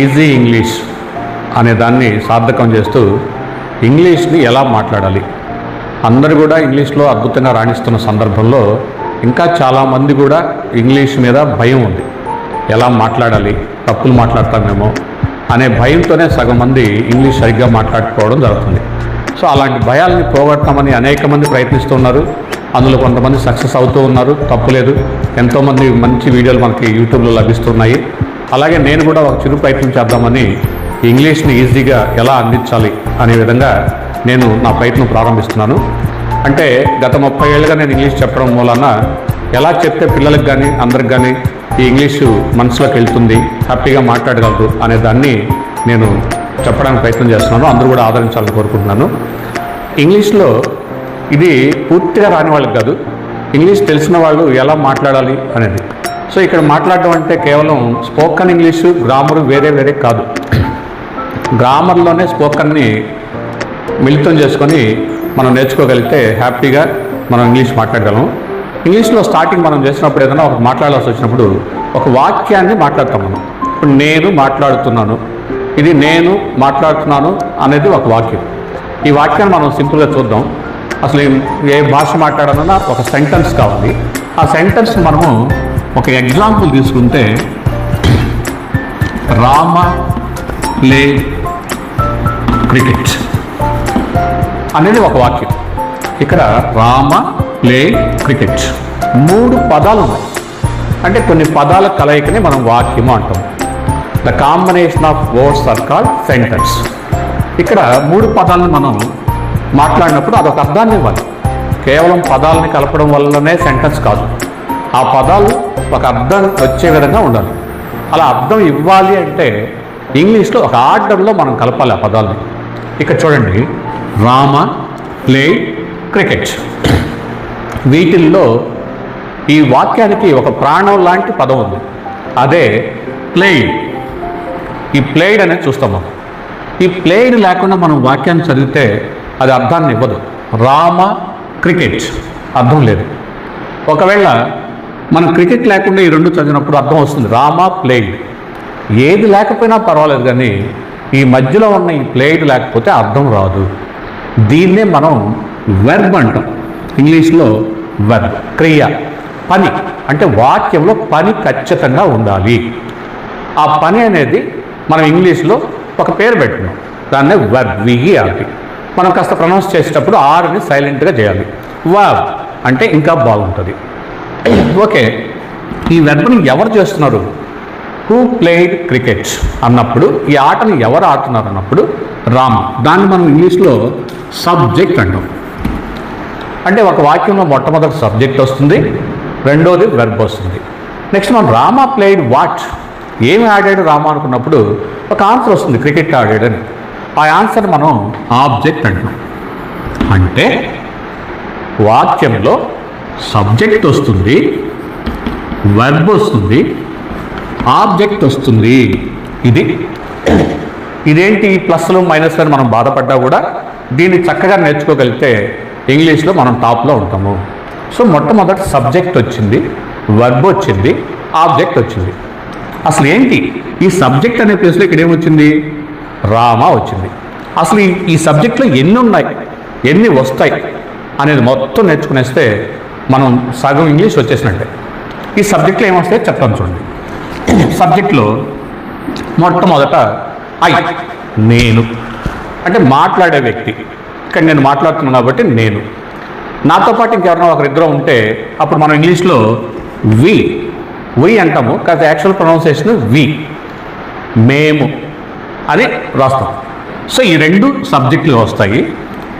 Easy English అనే దాన్ని సార్థకం చేస్తూ ఇంగ్లీష్ని ఎలా మాట్లాడాలి, అందరూ కూడా ఇంగ్లీష్లో అద్భుతంగా రాణిస్తున్న సందర్భంలో ఇంకా చాలామంది కూడా ఇంగ్లీష్ మీద భయం ఉంది. ఎలా మాట్లాడాలి, తప్పులు మాట్లాడతామేమో అనే భయంతోనే సగం మంది ఇంగ్లీష్ సరిగ్గా మాట్లాడుకోవడం జరుగుతుంది. సో అలాంటి భయాలని పోగొడతామని అనేక మంది ప్రయత్నిస్తున్నారు. అందులో కొంతమంది సక్సెస్ అవుతూ ఉన్నారు, తప్పులేదు. ఎంతోమంది మంచి వీడియోలు మనకి యూట్యూబ్లో లభిస్తున్నాయి. అలాగే నేను కూడా ఒక చిరు ప్రయత్నం చేద్దామని ఇంగ్లీష్ని ఈజీగా ఎలా అందించాలి అనే విధంగా నేను నా ప్రయత్నం ప్రారంభిస్తున్నాను. అంటే గత 30 ఏళ్ళుగా నేను ఇంగ్లీష్ చెప్పడం మూలన ఎలా చెప్తే పిల్లలకు కానీ అందరికి కానీ ఈ ఇంగ్లీషు మనసులోకి వెళ్తుంది, హ్యాపీగా మాట్లాడగలరు అనే దాన్ని నేను చెప్పడానికి ప్రయత్నం చేస్తున్నాను. అందరూ కూడా ఆదరించాలని కోరుకుంటున్నాను. ఇంగ్లీష్లో ఇది పూర్తిగా రాని వాళ్ళకి కాదు, ఇంగ్లీష్ తెలిసిన వాళ్ళు ఎలా మాట్లాడాలి అనేది. సో ఇక్కడ మాట్లాడడం అంటే కేవలం స్పోకన్ ఇంగ్లీషు, గ్రామరు వేరే వేరే కాదు. గ్రామర్లోనే స్పోకన్ని మిళితం చేసుకొని మనం నేర్చుకోగలిగితే హ్యాపీగా మనం ఇంగ్లీష్ మాట్లాడగలం. ఇంగ్లీష్లో స్టార్టింగ్ మనం చేసినప్పుడు ఏదైనా ఒక మాట్లాడాల్సి వచ్చినప్పుడు ఒక వాక్యాన్ని మాట్లాడతాం మనం. ఇప్పుడు నేను మాట్లాడుతున్నాను, ఇది నేను మాట్లాడుతున్నాను అనేది ఒక వాక్యం. ఈ వాక్యాన్ని మనం సింపుల్గా చూద్దాం. అసలు ఏ భాష మాట్లాడాలన్నా ఒక సెంటెన్స్ కావాలి. ఆ సెంటెన్స్ మనము ఒక ఎగ్జాంపుల్ తీసుకుంటే రామ ప్లే క్రికెట్ అనేది ఒక వాక్యం. ఇక్కడ రామ ప్లే క్రికెట్ 3 పదాలు ఉన్నాయి. అంటే కొన్ని పదాల కలయికని మనం వాక్యము అంటాం. The combination of words are called sentence. ఇక్కడ 3 పదాలను మనం మాట్లాడినప్పుడు అదొక అర్థాన్ని ఇవ్వాలి. కేవలం పదాలని కలపడం వల్లనే సెంటెన్స్ కాదు, ఆ పదాలు ఒక అర్థం వచ్చే విధంగా ఉండాలి. అలా అర్థం ఇవ్వాలి అంటే ఇంగ్లీష్లో ఒక ఆర్డర్లో మనం కలపాలి ఆ పదాలని. ఇక్కడ చూడండి, రామ ప్లే క్రికెట్. వీటిల్లో ఈ వాక్యానికి ఒక ప్రాణం లాంటి పదం ఉంది, అదే ప్లేయిడ్. ఈ ప్లేయిడ్ అనేది చూస్తాం మనం. ఈ ప్లేయిడ్ లేకుండా మనం వాక్యాన్ని చదివితే అది అర్థాన్ని ఇవ్వదు. రామ క్రికెట్ అర్థం లేదు. ఒకవేళ మనం క్రికెట్ లేకుండా ఈ 2 చదివినప్పుడు అర్థం వస్తుంది, రామ ప్లేయిడ్. ఏది లేకపోయినా పర్వాలేదు, కానీ ఈ మధ్యలో ఉన్న ఈ ప్లేయిడ్ లేకపోతే అర్థం రాదు. దీన్నే మనం వెర్బ్ అంటాం. ఇంగ్లీష్లో వెర్బ్ క్రియ, పని. అంటే వాక్యంలో పని ఖచ్చితంగా ఉండాలి. ఆ పని అనేది మనం ఇంగ్లీష్లో ఒక పేరు పెట్టుకున్నాం, దాన్నే వెర్బ్, విఈఆర్బి. మనం కాస్త ప్రొనౌన్స్ చేసేటప్పుడు ఆర్ని సైలెంట్గా చేయాలి. వర్బ్ అంటే ఇంకా బాగుంటుంది. ఓకే, ఈ వెర్బ్ని ఎవరు చేస్తున్నారు? హూ ప్లేయిడ్ క్రికెట్ అన్నప్పుడు, ఈ ఆటను ఎవరు ఆడుతున్నారు అన్నప్పుడు రామ. దాన్ని మనం ఇంగ్లీష్లో సబ్జెక్ట్ అంటాం. అంటే ఒక వాక్యంలో మొట్టమొదటి సబ్జెక్ట్ వస్తుంది, రెండోది వెర్బ్ వస్తుంది. నెక్స్ట్ మనం రామ ప్లేయిడ్ వాట్, ఏమి ఆడాడు రామ అనుకున్నప్పుడు ఒక ఆన్సర్ వస్తుంది, క్రికెట్ ఆడాడని. ఆ ఆన్సర్ మనం ఆబ్జెక్ట్ అంటాం. అంటే వాక్యంలో సబ్జెక్ట్ వస్తుంది, వెర్బ్ వస్తుంది, ఆబ్జెక్ట్ వస్తుంది. ఇదేంటి ప్లస్లు మైనస్లు అని మనం బాధపడ్డా కూడా దీన్ని చక్కగా నేర్చుకోగలిగితే ఇంగ్లీష్లో మనం టాప్లో ఉంటాము. సో మొట్టమొదటి సబ్జెక్ట్ వచ్చింది, వెర్బ్ వచ్చింది, ఆబ్జెక్ట్ వచ్చింది. అసలు ఏంటి ఈ సబ్జెక్ట్ అనే ప్లేస్లో ఇక్కడ ఏమొచ్చింది? రామ వచ్చింది. అసలు ఈ సబ్జెక్ట్లో ఎన్ని ఉన్నాయి, ఎన్ని వస్తాయి అనేది మొత్తం నేర్చుకునేస్తే మనం సగం ఇంగ్లీష్ వచ్చేసినట్టే. ఈ సబ్జెక్ట్లో ఏమొస్తాయో చెప్తాను చూడండి. సబ్జెక్ట్లో మొట్టమొదట ఐ, నేను. అంటే మాట్లాడే వ్యక్తి. ఇక్కడ నేను మాట్లాడుతున్నాను కాబట్టి నేను. నాతో పాటు ఇంకెవరైనా ఒకరిద్దరు ఉంటే అప్పుడు మనం ఇంగ్లీష్లో వి అంటాము, కాకపోతే యాక్చువల్ ప్రొనౌన్సియేషన్ వి, మేము అని రాస్తాం. సో ఈ 2 సబ్జెక్టులు వస్తాయి.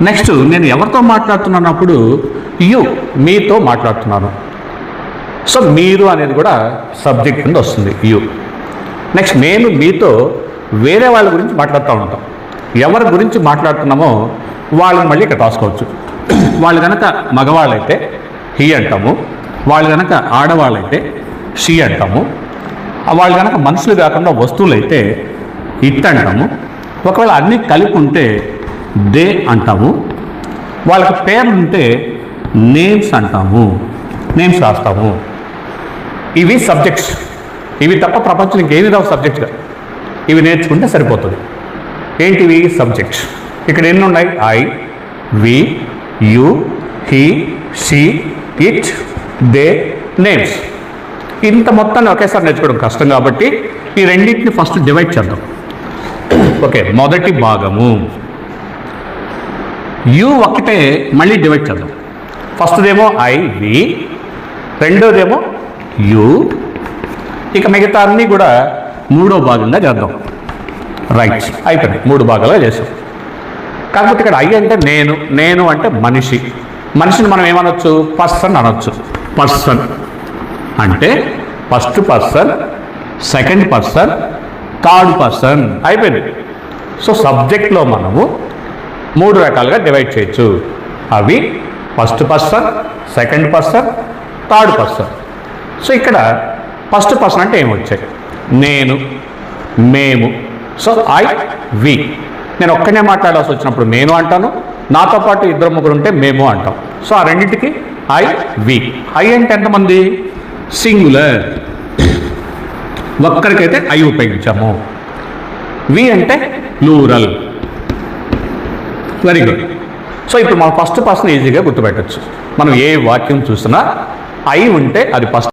నెక్స్ట్ నేను ఎవరితో మాట్లాడుతున్నప్పుడు యు, మీతో మాట్లాడుతున్నాను. సో మీరు అనేది కూడా సబ్జెక్ట్ కింద వస్తుంది, యు. నెక్స్ట్ నేను మీతో వేరే వాళ్ళ గురించి మాట్లాడుతూ ఉంటాం. ఎవరి గురించి మాట్లాడుతున్నామో వాళ్ళని మళ్ళీ ఇక్కడ రాసుకోవచ్చు. వాళ్ళు కనుక మగవాళ్ళైతే హీ అంటాము, వాళ్ళు కనుక ఆడవాళ్ళైతే షీ అంటాము, వాళ్ళు కనుక మనుషులు కాకుండా వస్తువులు అయితే ఇట్ అంటాము. ఒకవేళ అన్నీ కలిపి ఉంటే దే అంటాము. వాళ్ళకి పేర్లు ఉంటే నేమ్స్ అంటాము, నేమ్స్ రాస్తాము. ఇవి సబ్జెక్ట్స్. ఇవి తప్ప ప్రపంచం ఇంకేమీ రావు సబ్జెక్ట్గా. ఇవి నేర్చుకుంటే సరిపోతుంది. ఏంటివి? సబ్జెక్ట్. ఇక్కడ ఎన్ని ఉన్నాయి? I, we, you, he, she, it, they, names. ఇంత మొత్తాన్ని ఒకేసారి నేర్చుకోవడం కష్టం కాబట్టి ఈ రెండింటిని ఫస్ట్ డివైడ్ చేద్దాం. ఓకే, మొదటి భాగము యు ఒక్కటే మళ్ళీ డివైడ్ చేద్దాం. ఫస్ట్దేమో ఐ, వి, రెండోదేమో యు, ఇక మిగతా అన్నీ కూడా మూడో భాగంగా చేద్దాం. రైట్, అయిపోయింది, 3 భాగాలుగా చేసాం. కాకపోతే ఇక్కడ ఐ అంటే నేను, నేను అంటే మనిషి. మనిషిని మనం ఏమనొచ్చు? పర్సన్ అనొచ్చు. పర్సన్ అంటే first person, second person, third person. అయిపోయింది. సో సబ్జెక్ట్లో మనము 3 రకాలుగా డివైడ్ చేయొచ్చు. అవి first person, second person, third person. So ఇక్కడ ఫస్ట్ పర్సన్ అంటే ఏమొచ్చాయి? నేను, మేము. సో ఐ, వి. నేను ఒక్కనే మాట్లాడాల్సి వచ్చినప్పుడు నేను అంటాను, నాతో పాటు 2-3 ఉంటే మేము అంటాం. సో ఆ రెండింటికి ఐ, వి. ఐ అంటే ఎంతమంది? సింగులర్, ఒక్కరికైతే ఐ ఉపయోగించాము. వి అంటే ప్లూరల్. Very good. సో ఇప్పుడు మనం ఫస్ట్ పర్సన్ ఈజీగా గుర్తుపెట్టచ్చు. మనం ఏ వాక్యం చూసినా ఐ ఉంటే అది ఫస్ట్